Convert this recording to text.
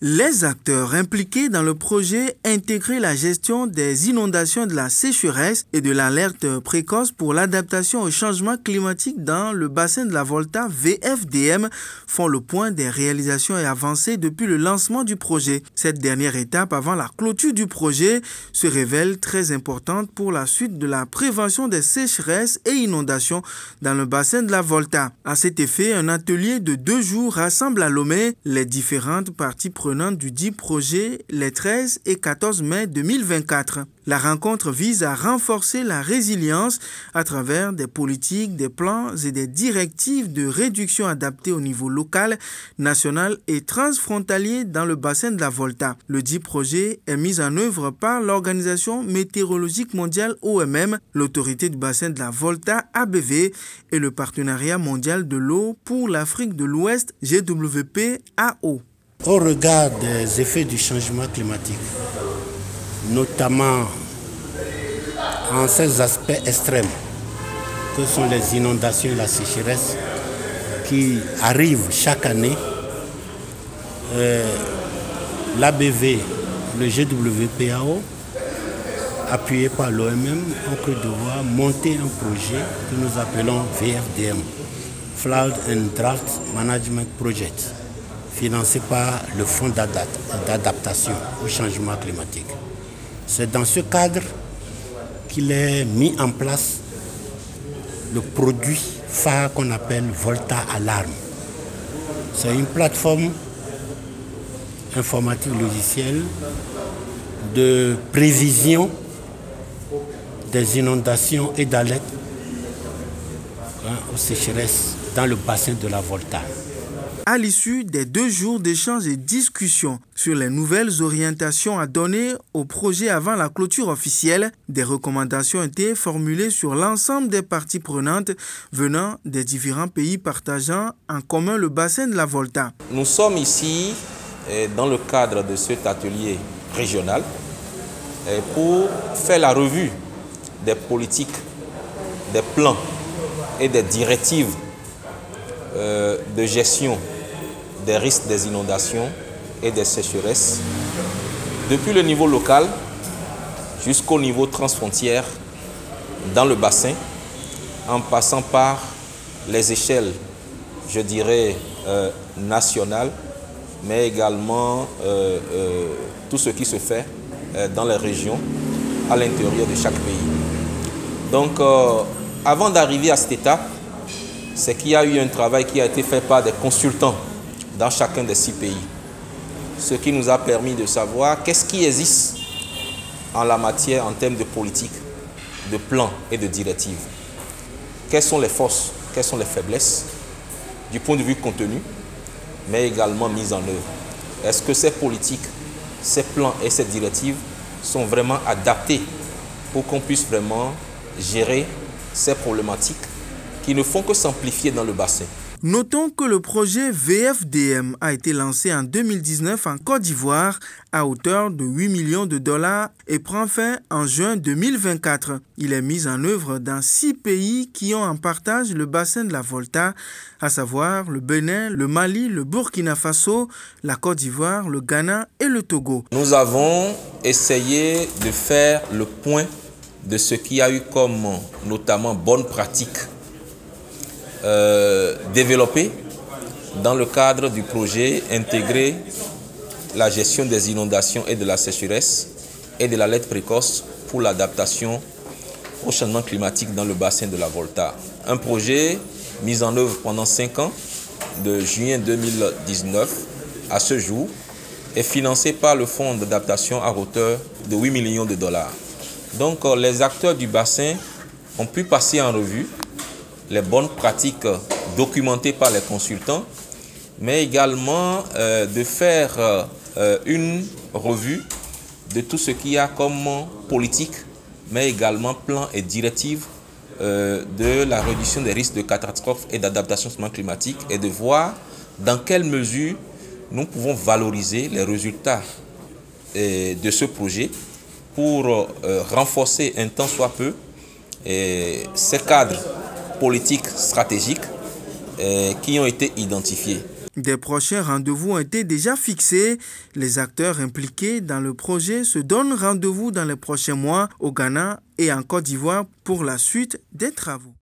Les acteurs impliqués dans le projet Intégrer la gestion des inondations, de la sécheresse et de l'alerte précoce pour l'adaptation au changement climatique dans le bassin de la Volta VFDM font le point des réalisations et avancées depuis le lancement du projet. Cette dernière étape avant la clôture du projet se révèle très importante pour la suite de la prévention des sécheresses et inondations dans le bassin de la Volta. À cet effet, un atelier de 2 jours rassemble à Lomé les différentes parties prenantes du dit projet les 13 et 14 mai 2024. La rencontre vise à renforcer la résilience à travers des politiques, des plans et des directives de réduction adaptées au niveau local, national et transfrontalier dans le bassin de la Volta. Le dit projet est mis en œuvre par l'Organisation météorologique mondiale OMM, l'autorité du bassin de la Volta ABV et le Partenariat mondial de l'eau pour l'Afrique de l'Ouest GWP-AO. Au regard des effets du changement climatique, notamment en ces aspects extrêmes que sont les inondations et la sécheresse qui arrivent chaque année, l'ABV, le GWPAO, appuyé par l'OMM, ont cru devoir monter un projet que nous appelons VFDM, Flood and Drought Management Project, financé par le Fonds d'adaptation au changement climatique. C'est dans ce cadre qu'il est mis en place le produit phare qu'on appelle Volta Alarm. C'est une plateforme informatique logicielle de prévision des inondations et d'alerte aux sécheresses dans le bassin de la Volta. À l'issue des 2 jours d'échanges et discussions sur les nouvelles orientations à donner au projet avant la clôture officielle, des recommandations ont été formulées sur l'ensemble des parties prenantes venant des différents pays partageant en commun le bassin de la Volta. Nous sommes ici dans le cadre de cet atelier régional pour faire la revue des politiques, des plans et des directives de gestion des risques des inondations et des sécheresses, depuis le niveau local jusqu'au niveau transfrontière dans le bassin, en passant par les échelles, je dirais, nationales, mais également tout ce qui se fait dans les régions, à l'intérieur de chaque pays. Donc, avant d'arriver à cette étape, c'est qu'il y a eu un travail qui a été fait par des consultants dans chacun des 6 pays. Ce qui nous a permis de savoir qu'est-ce qui existe en la matière en termes de politique, de plans et de directives. Quelles sont les forces, quelles sont les faiblesses du point de vue contenu, mais également mise en œuvre. Est-ce que ces politiques, ces plans et ces directives sont vraiment adaptés pour qu'on puisse vraiment gérer ces problématiques qui ne font que s'amplifier dans le bassin. Notons que le projet VFDM a été lancé en 2019 en Côte d'Ivoire à hauteur de 8 millions de dollars et prend fin en juin 2024. Il est mis en œuvre dans 6 pays qui ont en partage le bassin de la Volta, à savoir le Bénin, le Mali, le Burkina Faso, la Côte d'Ivoire, le Ghana et le Togo. Nous avons essayé de faire le point de ce qu'il y a eu comme notamment bonne pratique développé dans le cadre du projet Intégrer la gestion des inondations et de la sécheresse et de l'alerte précoce pour l'adaptation au changement climatique dans le bassin de la Volta. Un projet mis en œuvre pendant 5 ans, de juin 2019 à ce jour, est financé par le Fonds d'adaptation à hauteur de 8 millions de dollars. Donc les acteurs du bassin ont pu passer en revue les bonnes pratiques documentées par les consultants, mais également de faire une revue de tout ce qu'il y a comme politique, mais également plans et directives de la réduction des risques de catastrophes et d'adaptation au changement climatique et de voir dans quelle mesure nous pouvons valoriser les résultats de ce projet pour renforcer un tant soit peu ces cadres politiques stratégiques qui ont été identifiés. Des prochains rendez-vous ont été déjà fixés. Les acteurs impliqués dans le projet se donnent rendez-vous dans les prochains mois au Ghana et en Côte d'Ivoire pour la suite des travaux.